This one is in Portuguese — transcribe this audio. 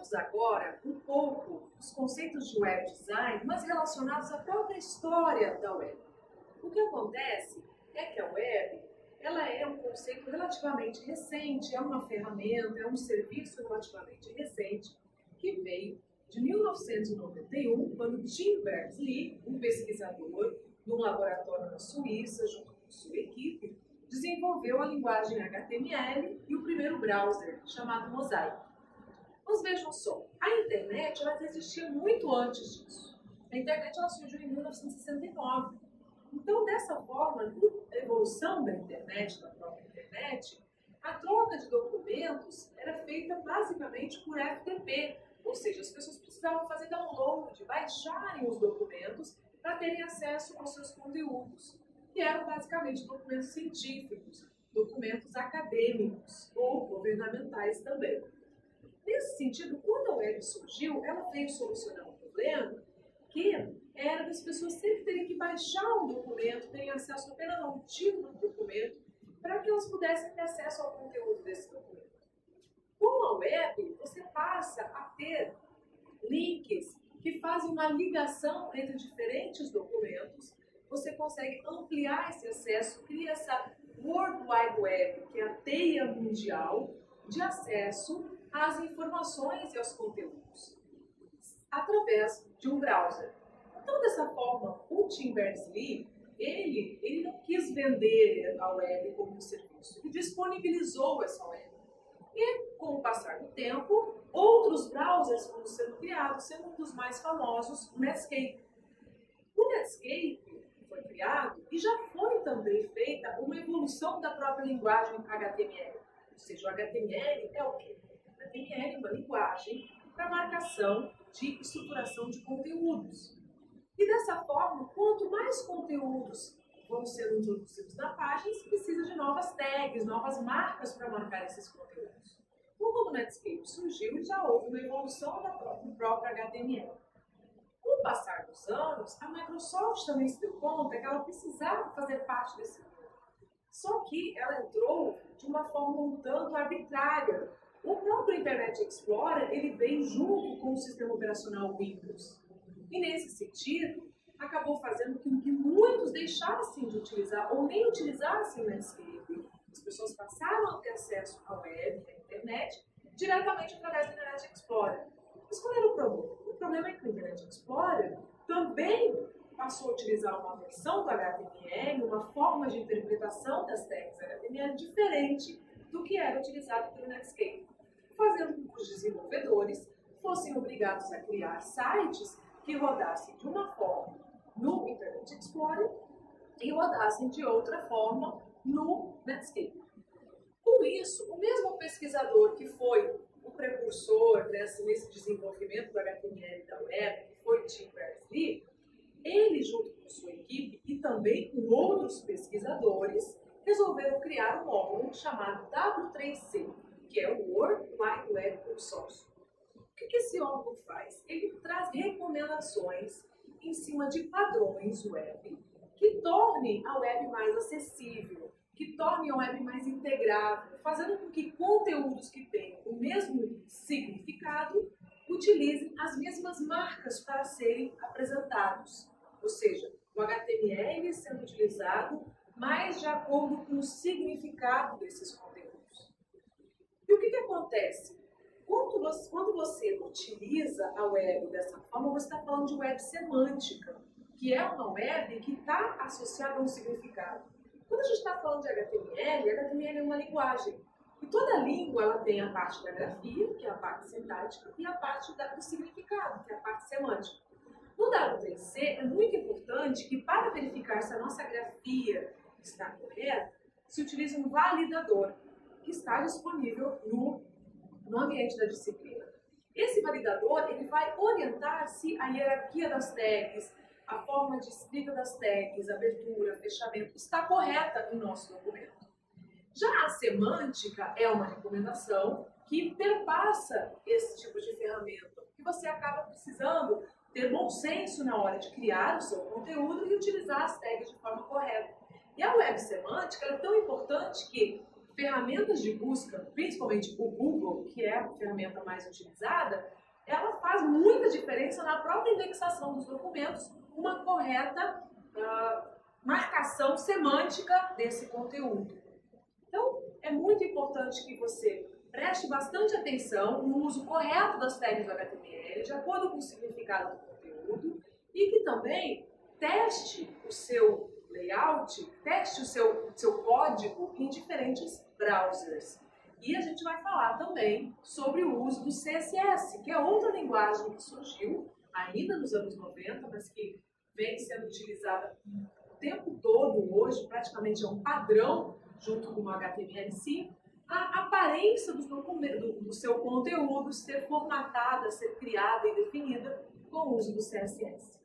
Vemos agora um pouco os conceitos de web design, mas relacionados à própria história da web. O que acontece é que a web ela é um conceito relativamente recente, é uma ferramenta, é um serviço relativamente recente que veio de 1991, quando Tim Berners-Lee, um pesquisador num laboratório na Suíça, junto com sua equipe, desenvolveu a linguagem HTML e o primeiro browser, chamado Mosaic. Mas vejam só, a internet ela existia muito antes disso. A internet ela surgiu em 1969. Então, dessa forma, a evolução da internet, da própria internet, a troca de documentos era feita basicamente por FTP, ou seja, as pessoas precisavam fazer download, baixarem os documentos para terem acesso aos seus conteúdos, que eram basicamente documentos científicos, documentos acadêmicos ou governamentais também. Nesse sentido, quando a web surgiu, ela veio solucionar um problema que era das pessoas sempre terem que baixar um documento, terem acesso apenas a um tipo de documento, para que elas pudessem ter acesso ao conteúdo desse documento. Com a web, você passa a ter links que fazem uma ligação entre diferentes documentos, você consegue ampliar esse acesso, cria essa World Wide Web, que é a teia mundial de acesso às informações e aos conteúdos, através de um browser. Então, dessa forma, o Tim Berners-Lee, ele não quis vender a web como um serviço, ele disponibilizou essa web. E, com o passar do tempo, outros browsers foram sendo criados, sendo um dos mais famosos, o Netscape. O Netscape foi criado e já foi também feita uma evolução da própria linguagem HTML. Ou seja, o HTML é o quê? O HTML é uma linguagem para marcação de estruturação de conteúdos. E dessa forma, quanto mais conteúdos vão sendo introduzidos na página, se precisa de novas tags, novas marcas para marcar esses conteúdos. Quando o Netscape surgiu, já houve uma evolução do próprio HTML. Com o passar dos anos, a Microsoft também se deu conta que ela precisava fazer parte desse mundo. Só que ela entrou de uma forma um tanto arbitrária. O próprio Internet Explorer ele veio junto com o sistema operacional Windows. E nesse sentido, acabou fazendo com que muitos deixassem de utilizar ou nem utilizassem o Netscape. As pessoas passaram a ter acesso à web, à internet, diretamente através do Internet Explorer. Mas qual era o problema? O problema é que o Internet Explorer também passou a utilizar uma versão do HTML, uma forma de interpretação das tags HTML diferente do que era utilizado pelo Netscape, fazendo com que os desenvolvedores fossem obrigados a criar sites que rodassem de uma forma no Internet Explorer e rodassem de outra forma no Netscape. Com isso, o mesmo pesquisador que foi o precursor nesse desenvolvimento do HTML da web, que foi Tim Berners-Lee, ele, junto com sua equipe e também com outros pesquisadores, resolveram criar um órgão chamado W3C, que é o World Wide Web Consortium. O que esse órgão faz? Ele traz recomendações em cima de padrões web que tornem a web mais acessível, que tornem a web mais integrável, fazendo com que conteúdos que têm o mesmo significado utilizem as mesmas marcas para serem apresentados. Ou seja, o HTML sendo utilizado mais de acordo com o significado desses conteúdos. E o que acontece? Quando você utiliza a web dessa forma, você está falando de web semântica, que é uma web que está associada a um significado. Quando a gente está falando de HTML é uma linguagem. E toda língua ela tem a parte da grafia, que é a parte sintática, e a parte do significado, que é a parte semântica. No W3C é muito importante que, para verificar se a nossa grafia está correta, se utilize um validador, que está disponível no ambiente da disciplina. Esse validador ele vai orientar se a hierarquia das tags, a forma de escrita das tags, abertura, fechamento, está correta no nosso documento. Já a semântica é uma recomendação que perpassa esse tipo de ferramenta, que você acaba precisando ter bom senso na hora de criar o seu conteúdo e utilizar as tags de forma correta. E a web semântica é tão importante que ferramentas de busca, principalmente o Google, que é a ferramenta mais utilizada, ela faz muita diferença na própria indexação dos documentos, uma correta marcação semântica desse conteúdo. Então, é muito importante que você preste bastante atenção no uso correto das tags do HTML, de acordo com o significado do conteúdo, e que também teste o seu layout, teste o seu código em diferentes browsers. E a gente vai falar também sobre o uso do CSS, que é outra linguagem que surgiu ainda nos anos 90, mas que vem sendo utilizada o tempo todo hoje, praticamente é um padrão junto com o HTML5, a aparência do seu conteúdo ser formatada, ser criada e definida com o uso do CSS.